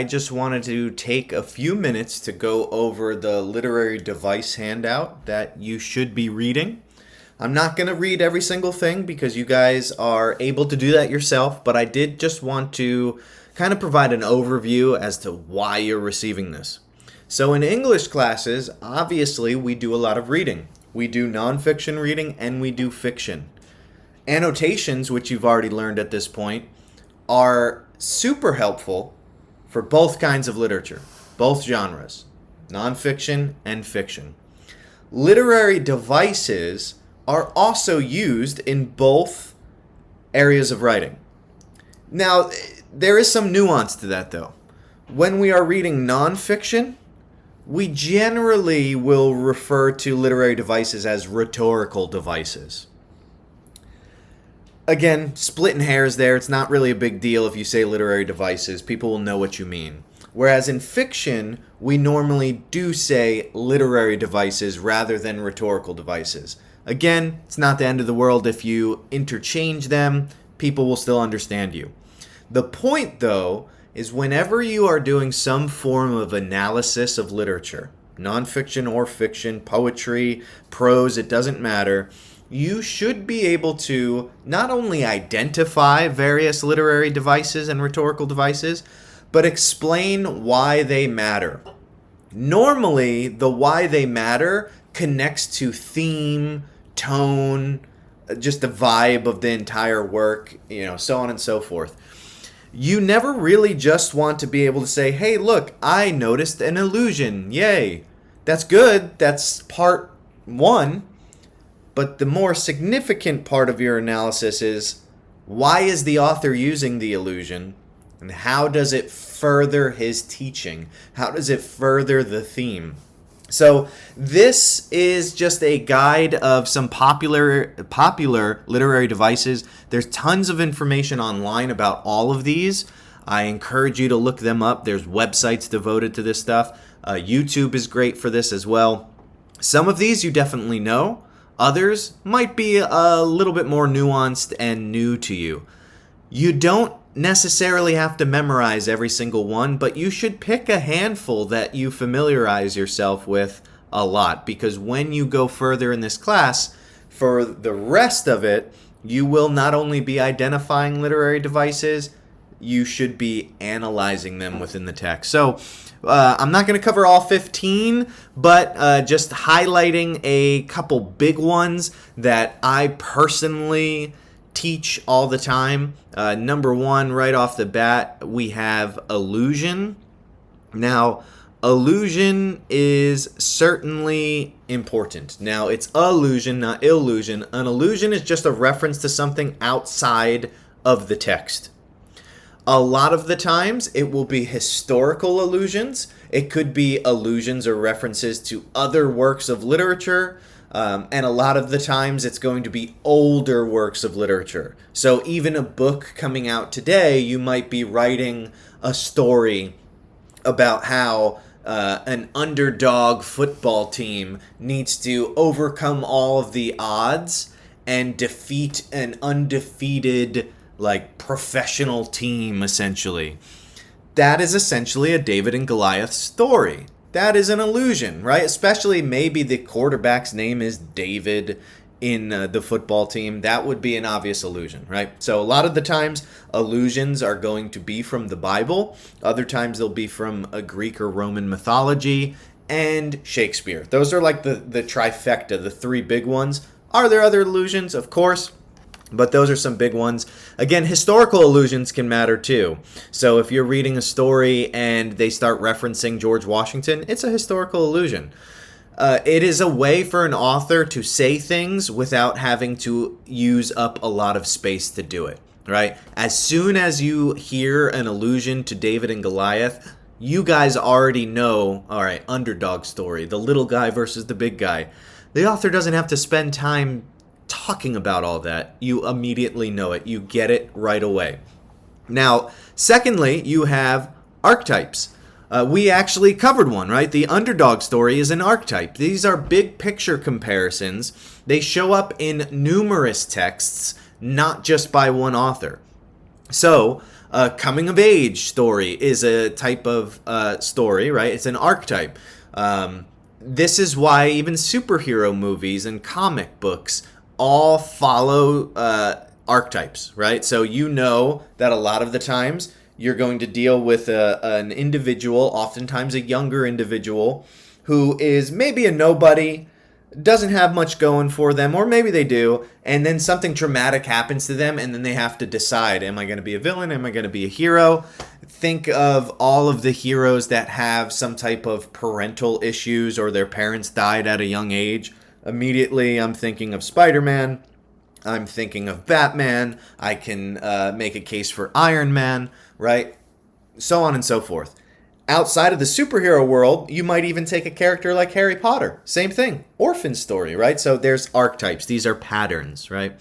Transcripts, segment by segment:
I just wanted to take a few minutes to go over the literary device handout that you should be reading. I'm not going to read every single thing because you guys are able to do that yourself, but I did just want to kind of provide an overview as to why you're receiving this. So in English classes, obviously we do a lot of reading. We do nonfiction reading and we do fiction. Annotations, which you've already learned at this point, are super helpful for both kinds of literature, both genres, nonfiction and fiction. Literary devices are also used in both areas of writing. Now, there is some nuance to that though. When we are reading nonfiction, we generally will refer to literary devices as rhetorical devices. Again, splitting hairs there. It's not really a big deal if you say literary devices. People will know what you mean. Whereas in fiction, we normally do say literary devices rather than rhetorical devices. Again, it's not the end of the world if you interchange them. People will still understand you. The point, though, is whenever you are doing some form of analysis of literature, nonfiction or fiction, poetry, prose, it doesn't matter, you should be able to not only identify various literary devices and rhetorical devices, but explain why they matter. Normally, the why they matter connects to theme, tone, just the vibe of the entire work, so on and so forth. You never really just want to be able to say, hey, look, I noticed an illusion. Yay. That's good. That's part one. But the more significant part of your analysis is, why is the author using the illusion? And how does it further his teaching? How does it further the theme? So this is just a guide of some popular literary devices. There's tons of information online about all of these. I encourage you to look them up. There's websites devoted to this stuff. YouTube is great for this as well. Some of these you definitely know. Others might be a little bit more nuanced and new to you. You don't necessarily have to memorize every single one, but you should pick a handful that you familiarize yourself with a lot, because when you go further in this class, for the rest of it, you will not only be identifying literary devices, you should be analyzing them within the text. So I'm not going to cover all 15, but just highlighting a couple big ones that I personally teach all the time. Number one, right off the bat, we have illusion. Now, illusion is certainly important. Now, it's illusion, not illusion. An illusion is just a reference to something outside of the text. A lot of the times, it will be historical allusions. It could be allusions or references to other works of literature. And a lot of the times, it's going to be older works of literature. So even a book coming out today, you might be writing a story about how an underdog football team needs to overcome all of the odds and defeat an undefeated professional team, essentially. That is essentially a David and Goliath story. That is an illusion, right? Especially maybe the quarterback's name is David in the football team. That would be an obvious illusion, right? So a lot of the times, illusions are going to be from the Bible. Other times, they'll be from a Greek or Roman mythology and Shakespeare. Those are like the trifecta, the three big ones. Are there other illusions? Of course. But those are some big ones. Again, historical allusions can matter too. So if you're reading a story and they start referencing George Washington, it's a historical allusion. It is a way for an author to say things without having to use up a lot of space to do it, right? As soon as you hear an allusion to David and Goliath, you guys already know, all right, underdog story, the little guy versus the big guy. The author doesn't have to spend time talking about all that. You immediately know it. You get it right away. Now, secondly, you have archetypes. We actually covered one, right? The underdog story is an archetype. These are big picture comparisons. They show up in numerous texts, not just by one author. So, A coming of age story is a type of story, right? It's an archetype. This is why even superhero movies and comic books all follow archetypes, right? So you know that a lot of the times you're going to deal with an individual, oftentimes a younger individual, who is maybe a nobody, doesn't have much going for them, or maybe they do, and then something traumatic happens to them, and then they have to decide, am I going to be a villain? Am I going to be a hero? Think of all of the heroes that have some type of parental issues or their parents died at a young age. Immediately, I'm thinking of Spider-Man. I'm thinking of Batman. I can make a case for Iron Man, right? So on and so forth. Outside of the superhero world, you might even take a character like Harry Potter. Same thing. Orphan story, right? So there's archetypes. These are patterns, right?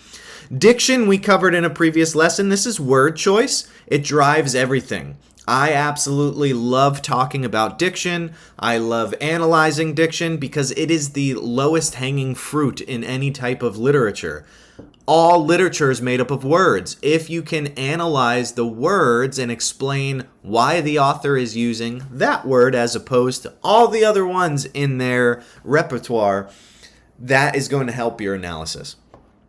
Diction, we covered in a previous lesson. This is word choice. It drives everything. I absolutely love talking about diction. I love analyzing diction because it is the lowest hanging fruit in any type of literature. All literature is made up of words. If you can analyze the words and explain why the author is using that word as opposed to all the other ones in their repertoire, that is going to help your analysis,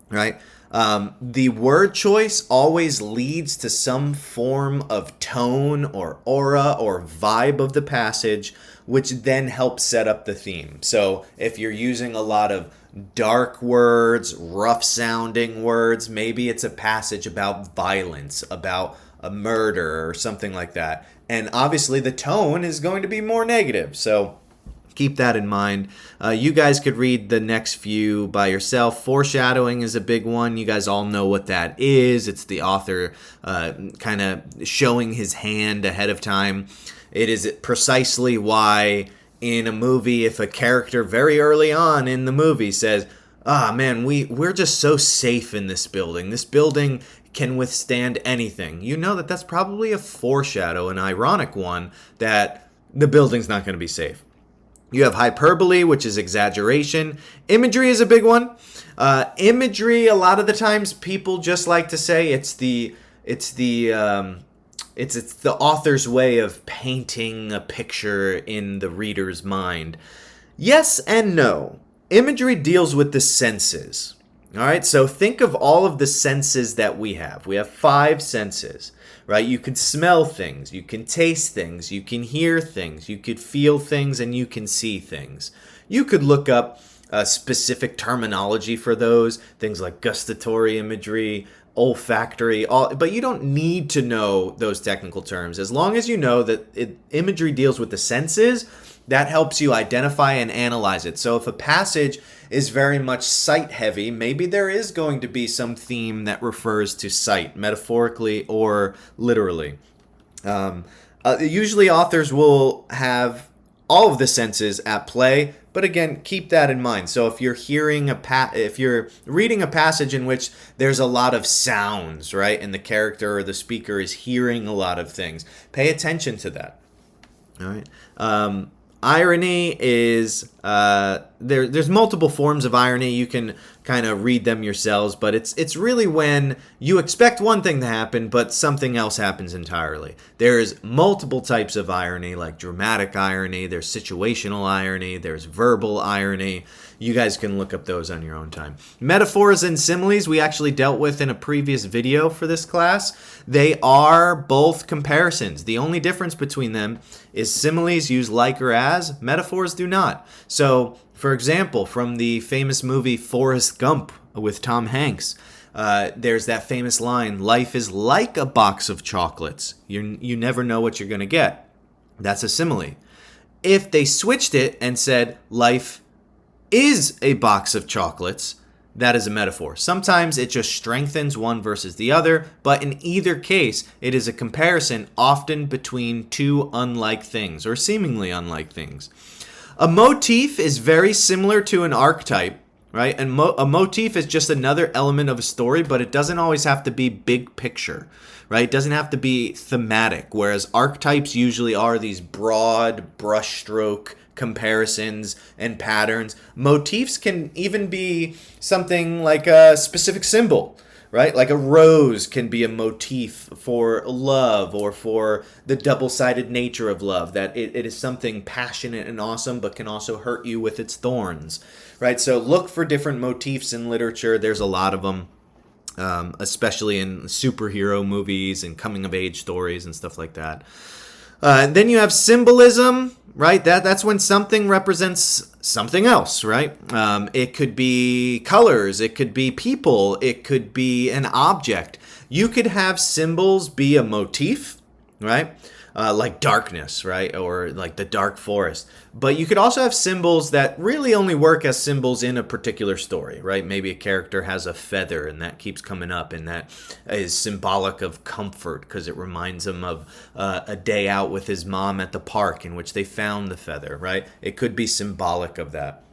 right? The word choice always leads to some form of tone or aura or vibe of the passage, which then helps set up the theme. So if you're using a lot of dark words, rough sounding words, maybe it's a passage about violence, about a murder or something like that. And obviously the tone is going to be more negative. So keep that in mind. You guys could read the next few by yourself. Foreshadowing is a big one. You guys all know what that is. It's the author kind of showing his hand ahead of time. It is precisely why in a movie, if a character very early on in the movie says, man, we're just so safe in this building can withstand anything, you know that's probably a foreshadow, an ironic one, that the building's not going to be safe. You have hyperbole, which is exaggeration. Imagery is a big one. Imagery, a lot of the times people just like to say it's the author's way of painting a picture in the reader's mind. Yes and no. Imagery deals with the senses. All right, so think of all of the senses that we have. We have 5 senses, right? You can smell things, you can taste things, you can hear things, you could feel things, and you can see things. You could look up specific terminology for those, things like gustatory imagery, olfactory, but you don't need to know those technical terms. As long as you know that imagery deals with the senses, that helps you identify and analyze it. So if a passage is very much sight heavy, maybe there is going to be some theme that refers to sight, metaphorically or literally. Usually authors will have all of the senses at play, but again, keep that in mind. So if you're if you're reading a passage in which there's a lot of sounds, right, and the character or the speaker is hearing a lot of things, pay attention to that. All right. Irony is there's multiple forms of irony. You can kind of read them yourselves, but it's really when you expect one thing to happen, but something else happens entirely. There's multiple types of irony, like dramatic irony, there's situational irony, there's verbal irony. You guys can look up those on your own time. Metaphors and similes we actually dealt with in a previous video for this class. They are both comparisons. The only difference between them is similes use like or as, metaphors do not. So, for example, from the famous movie Forrest Gump with Tom Hanks, there's that famous line, life is like a box of chocolates. You never know what you're going to get. That's a simile. If they switched it and said life is a box of chocolates, that is a metaphor. Sometimes it just strengthens one versus the other, but in either case, it is a comparison often between two unlike things or seemingly unlike things. A motif is very similar to an archetype, right? And a motif is just another element of a story, but it doesn't always have to be big picture, right? It doesn't have to be thematic, whereas archetypes usually are these broad brushstroke comparisons and patterns. Motifs can even be something like a specific symbol, right? Like a rose can be a motif for love or for the double-sided nature of love, that it is something passionate and awesome but can also hurt you with its thorns, right? So look for different motifs in literature. There's a lot of them. Especially in superhero movies and coming-of-age stories and stuff like that. And then you have symbolism, right? That's when something represents something else, right? It could be colors, it could be people, it could be an object. You could have symbols be a motif, right? Like darkness, right? Or like the dark forest. But you could also have symbols that really only work as symbols in a particular story, right? Maybe a character has a feather and that keeps coming up, and that is symbolic of comfort because it reminds him of a day out with his mom at the park in which they found the feather, right? It could be symbolic of that.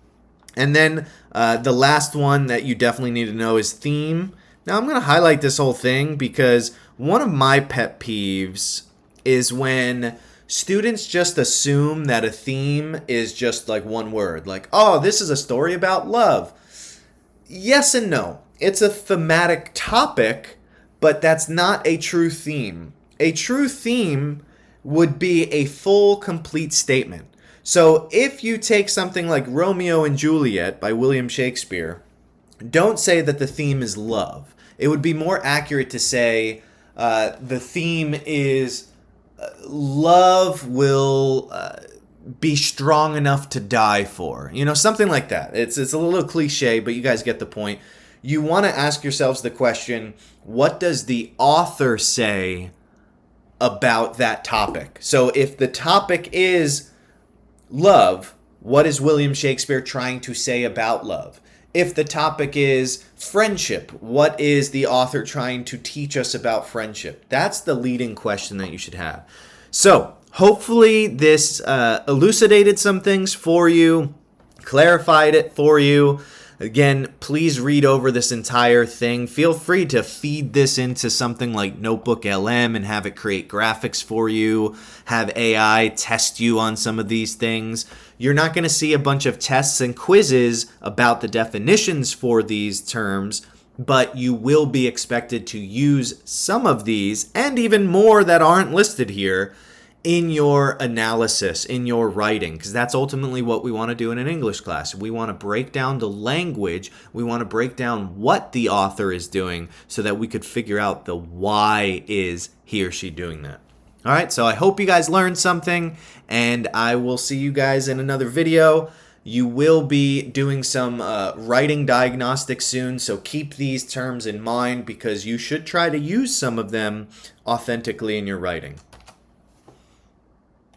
And then the last one that you definitely need to know is theme. Now I'm going to highlight this whole thing because one of my pet peeves is when students just assume that a theme is just like one word. Like, oh, this is a story about love. Yes and no. It's a thematic topic, but that's not a true theme. A true theme would be a full, complete statement. So if you take something like Romeo and Juliet by William Shakespeare, don't say that the theme is love. It would be more accurate to say the theme is love will be strong enough to die for. You know, something like that. It's a little cliche, but you guys get the point. You want to ask yourselves the question, what does the author say about that topic? So if the topic is love, what is William Shakespeare trying to say about love? If the topic is friendship, what is the author trying to teach us about friendship? That's the leading question that you should have. So hopefully this elucidated some things for you, clarified it for you. Again, please read over this entire thing. Feel free to feed this into something like Notebook LM and have it create graphics for you. Have AI test you on some of these things. You're not going to see a bunch of tests and quizzes about the definitions for these terms, but you will be expected to use some of these and even more that aren't listed here in your analysis, in your writing, because that's ultimately what we want to do in an English class. We want to break down the language. We want to break down what the author is doing so that we could figure out the why is he or she doing that. All right, so I hope you guys learned something, and I will see you guys in another video. You will be doing some writing diagnostics soon, so keep these terms in mind because you should try to use some of them authentically in your writing.